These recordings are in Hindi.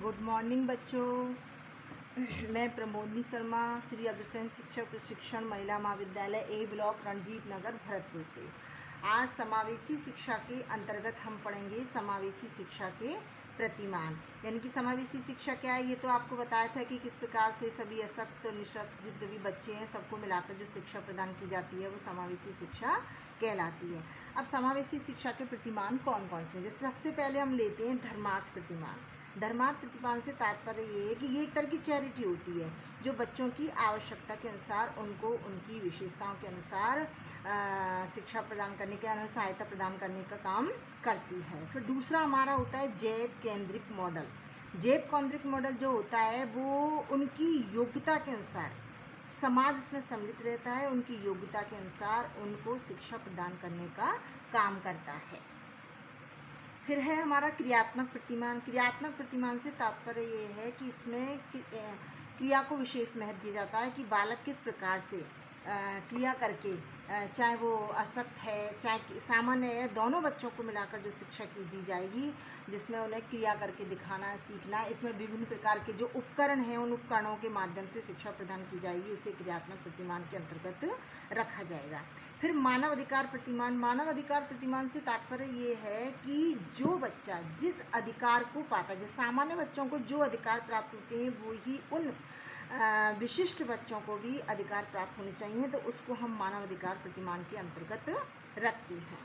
गुड मॉर्निंग बच्चों। मैं प्रमोदनी शर्मा, श्री अग्रसेन शिक्षक प्रशिक्षण महिला महाविद्यालय ए ब्लॉक रणजीत नगर भरतपुर से। आज समावेशी शिक्षा के अंतर्गत हम पढ़ेंगे समावेशी शिक्षा के प्रतिमान। यानी कि समावेशी शिक्षा क्या है, ये तो आपको बताया था कि किस प्रकार से सभी अशक्त निशक्त जितने भी बच्चे हैं सबको मिलाकर जो शिक्षा प्रदान की जाती है वो समावेशी शिक्षा कहलाती है। अब समावेशी शिक्षा के प्रतिमान कौन कौन से हैं? जैसे सबसे पहले हम लेते हैं धर्मार्थ प्रतिमान। धर्मार्थ प्रतिमान से तात्पर्य ये है कि ये एक तरह की चैरिटी होती है जो बच्चों की आवश्यकता के अनुसार उनको उनकी विशेषताओं के अनुसार शिक्षा प्रदान करने के अनुसार सहायता प्रदान करने का काम करती है। फिर दूसरा हमारा होता है जैव केंद्रिक मॉडल। जैव केंद्रिक मॉडल जो होता है वो उनकी योग्यता के अनुसार समाज उसमें सम्मिलित रहता है, उनकी योग्यता के अनुसार उनको शिक्षा प्रदान करने का काम करता है। फिर है हमारा क्रियात्मक प्रतिमान। क्रियात्मक प्रतिमान से तात्पर्य ये है कि इसमें क्रिया को विशेष महत्व दिया जाता है कि बालक किस प्रकार से क्रिया करके, चाहे वो अशक्त है चाहे सामान्य है, दोनों बच्चों को मिलाकर जो शिक्षा की दी जाएगी जिसमें उन्हें क्रिया करके दिखाना है, सीखना है। इसमें विभिन्न प्रकार के जो उपकरण हैं उन उपकरणों के माध्यम से शिक्षा प्रदान की जाएगी, उसे क्रियात्मक प्रतिमान के अंतर्गत रखा जाएगा। फिर मानव अधिकार प्रतिमान। मानव अधिकार प्रतिमान से तात्पर्य ये है कि जो बच्चा जिस अधिकार को पाता है, जैसे सामान्य बच्चों को जो अधिकार प्राप्त होते हैं वो ही उन विशिष्ट बच्चों को भी अधिकार प्राप्त होने चाहिए, तो उसको हम मानव अधिकार प्रतिमान के अंतर्गत रखते हैं।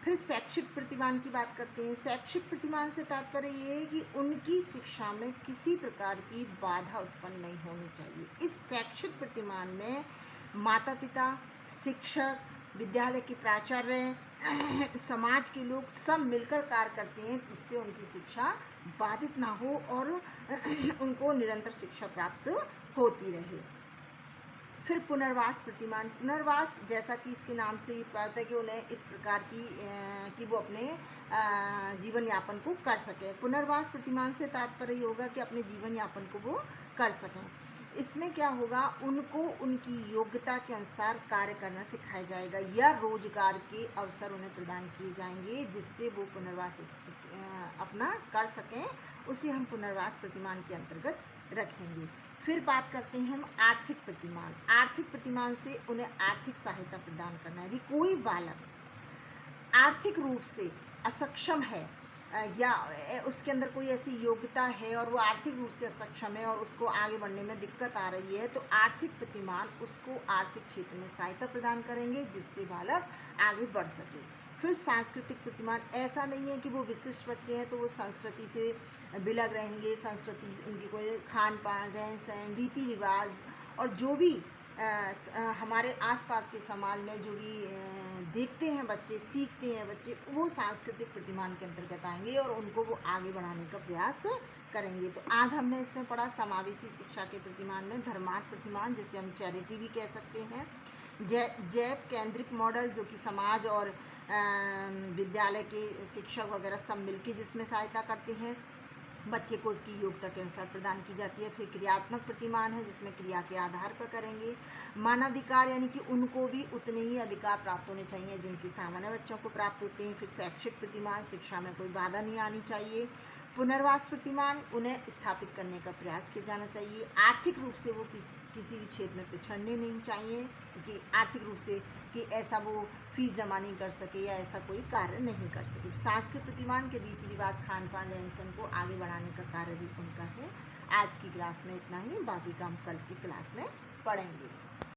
फिर शैक्षिक प्रतिमान की बात करते हैं। शैक्षिक प्रतिमान से तात्पर्य ये है कि उनकी शिक्षा में किसी प्रकार की बाधा उत्पन्न नहीं होनी चाहिए। इस शैक्षिक प्रतिमान में माता पिता, शिक्षक, विद्यालय के प्राचार्य, समाज के लोग सब मिलकर कार्य करते हैं जिससे उनकी शिक्षा बाधित ना हो और उनको निरंतर शिक्षा प्राप्त होती रहे। फिर पुनर्वास प्रतिमान। पुनर्वास जैसा कि इसके नाम से ही पता है कि उन्हें इस प्रकार की कि वो अपने जीवन यापन को कर सकें। पुनर्वास प्रतिमान से तात्पर्य होगा कि अपने जीवन यापन को वो कर सकें। इसमें क्या होगा, उनको उनकी योग्यता के अनुसार कार्य करना सिखाया जाएगा या रोजगार के अवसर उन्हें प्रदान किए जाएंगे जिससे वो पुनर्वास अपना कर सकें, उसे हम पुनर्वास प्रतिमान के अंतर्गत रखेंगे। फिर बात करते हैं हम आर्थिक प्रतिमान। आर्थिक प्रतिमान से उन्हें आर्थिक सहायता प्रदान करना है। यदि कोई बालक आर्थिक रूप से असक्षम है या उसके अंदर कोई ऐसी योग्यता है और वो आर्थिक रूप से सक्षम है और उसको आगे बढ़ने में दिक्कत आ रही है, तो आर्थिक प्रतिमान उसको आर्थिक क्षेत्र में सहायता प्रदान करेंगे जिससे बालक आगे बढ़ सके। फिर सांस्कृतिक प्रतिमान। ऐसा नहीं है कि वो विशिष्ट बच्चे हैं तो वो संस्कृति से बिलग रहेंगे, संस्कृति उनकी कोई खान पान, रहन सहन, रीति रिवाज और जो भी हमारे आसपास के समाज में जो भी देखते हैं बच्चे, सीखते हैं बच्चे, वो सांस्कृतिक प्रतिमान के अंतर्गत आएंगे और उनको वो आगे बढ़ाने का प्रयास करेंगे। तो आज हमने इसमें पढ़ा समावेशी शिक्षा के प्रतिमान में धर्मार्थ प्रतिमान, जिसे हम चैरिटी भी कह सकते हैं, जैव केंद्रिक मॉडल जो कि समाज और विद्यालय के शिक्षक वगैरह सब मिलकर जिसमें सहायता करते हैं, बच्चे को उसकी योग्यता के अनुसार प्रदान की जाती है। फिर क्रियात्मक प्रतिमान है जिसमें क्रिया के आधार पर करेंगे। मानवाधिकार यानी कि उनको भी उतने ही अधिकार प्राप्त होने चाहिए जिनकी सामान्य बच्चों को प्राप्त होते हैं। फिर शैक्षिक प्रतिमान, शिक्षा में कोई बाधा नहीं आनी चाहिए। पुनर्वास प्रतिमान, उन्हें स्थापित करने का प्रयास किया जाना चाहिए। आर्थिक रूप से वो किसी भी क्षेत्र में पिछड़ने नहीं चाहिए कि आर्थिक रूप से कि ऐसा वो फीस जमा नहीं कर सके या ऐसा कोई कार्य नहीं कर सके। सांस्कृतिक प्रतिमान के रीति रिवाज, खान पान, रहन सहन को आगे बढ़ाने का कार्य भी उनका है। आज की क्लास में इतना ही, बाकी का हम कल की क्लास में पढ़ेंगे।